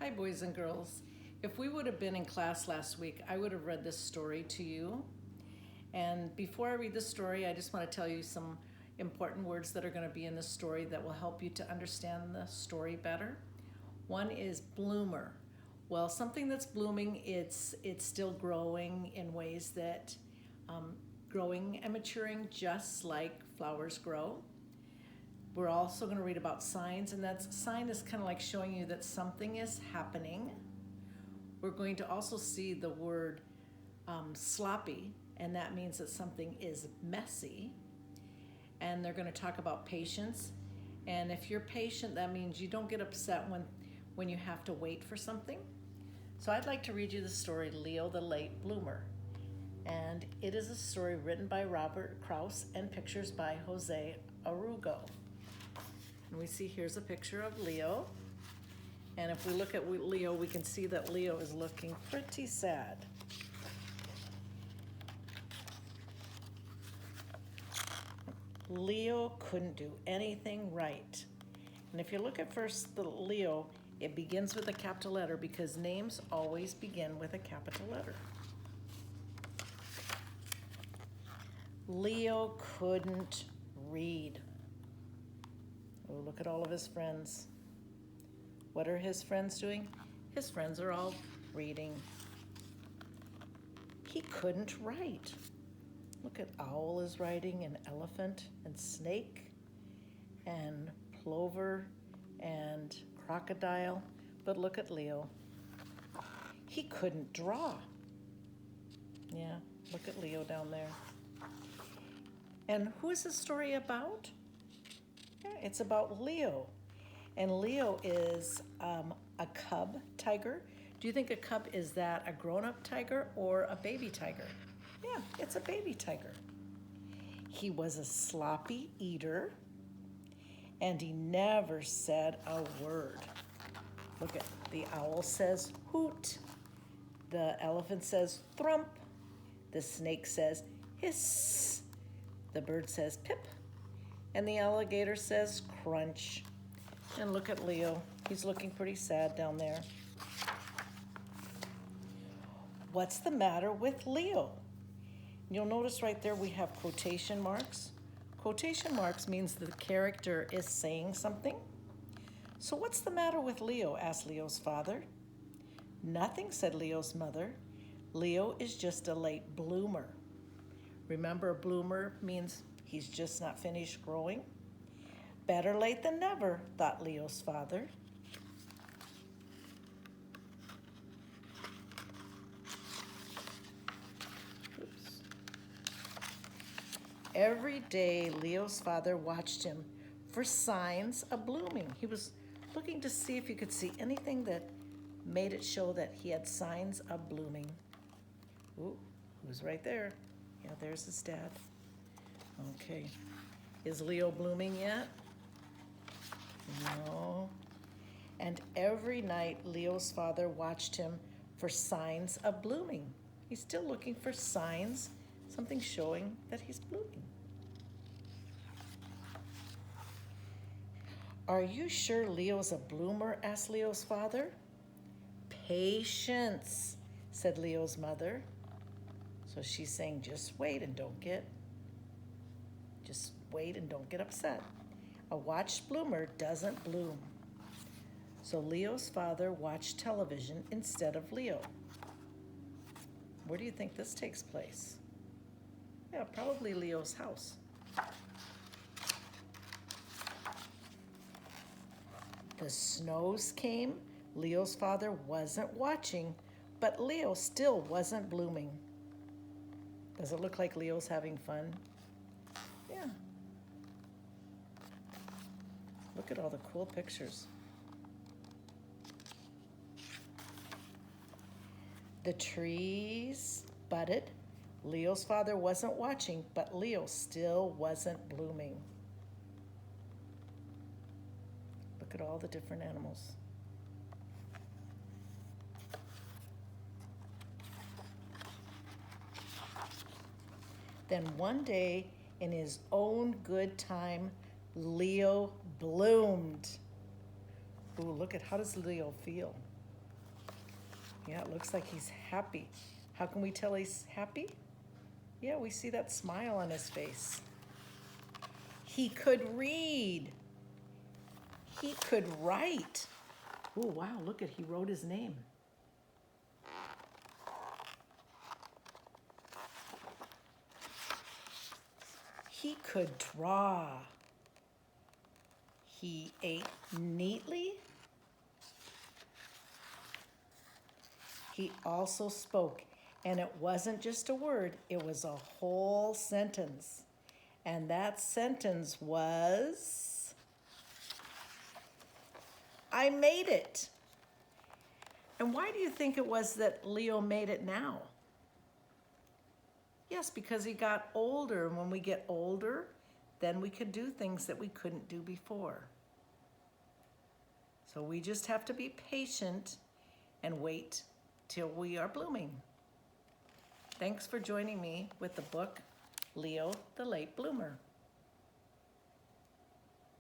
Hi, boys and girls. If we would have been in class last week, I would have read this story to you. And before I read the story, I just want to tell you some important words that are going to be in the story that will help you to understand the story better. One is bloomer. Well, something that's blooming, it's still growing in ways that growing and maturing just like flowers grow. We're also going to read about signs, and that sign is kind of like showing you that something is happening. We're going to also see the word sloppy, and that means that something is messy. And they're going to talk about patience. And if you're patient, that means you don't get upset when you have to wait for something. So I'd like to read you the story, Leo the Late Bloomer. And it is a story written by Robert Krause and pictures by Jose Arugo. And we see here's a picture of Leo. And if we look at Leo, we can see that Leo is looking pretty sad. Leo couldn't do anything right. And if you look at first the Leo, it begins with a capital letter because names always begin with a capital letter. Leo couldn't read. Oh, look at all of his friends. What are his friends doing? His friends are all reading. He couldn't write. Look at owl is writing, and elephant, and snake, and plover, and crocodile. But look at Leo. He couldn't draw. Yeah, look at Leo down there. And who is this story about? Yeah, it's about Leo. And Leo is a cub tiger. Do you think a cub is that a grown-up tiger or a baby tiger? Yeah, it's a baby tiger. He was a sloppy eater, and he never said a word. Look at the owl says hoot. The elephant says thrum. The snake says hiss. The bird says pip. And the alligator says crunch. And look at Leo. He's looking pretty sad down there. What's the matter with Leo? You'll notice right there we have quotation marks. Quotation marks means the character is saying something. So what's the matter with Leo? Asked Leo's father. Nothing, said Leo's mother. Leo is just a late bloomer. Remember, a bloomer means he's just not finished growing. Better late than never, thought Leo's father. Every day, Leo's father watched him for signs of blooming. He was looking to see if he could see anything that made it show that he had signs of blooming. Ooh, who's right there? Yeah, there's his dad. Okay. Is Leo blooming yet? No. And every night, Leo's father watched him for signs of blooming. He's still looking for signs, something showing that he's blooming. Are you sure Leo's a bloomer? Asked Leo's father. Patience, said Leo's mother. So she's saying, just wait and don't get upset. A watched bloomer doesn't bloom. So Leo's father watched television instead of Leo. Where do you think this takes place? Yeah, probably Leo's house. The snows came. Leo's father wasn't watching, but Leo still wasn't blooming. Does it look like Leo's having fun? Yeah. Look at all the cool pictures. The trees budded. Leo's father wasn't watching, but Leo still wasn't blooming. Look at all the different animals. Then one day, in his own good time, Leo bloomed. Ooh, look at how does Leo feel? Yeah, it looks like he's happy. How can we tell he's happy? Yeah, we see that smile on his face. He could read. He could write. Oh, wow, look at, he wrote his name. He could draw. He ate neatly. He also spoke, and it wasn't just a word, it was a whole sentence. And that sentence was, I made it. And why do you think it was that Leo made it now? Yes, because he got older, and when we get older, then we could do things that we couldn't do before. So we just have to be patient and wait till we are blooming. Thanks for joining me with the book, Leo the Late Bloomer.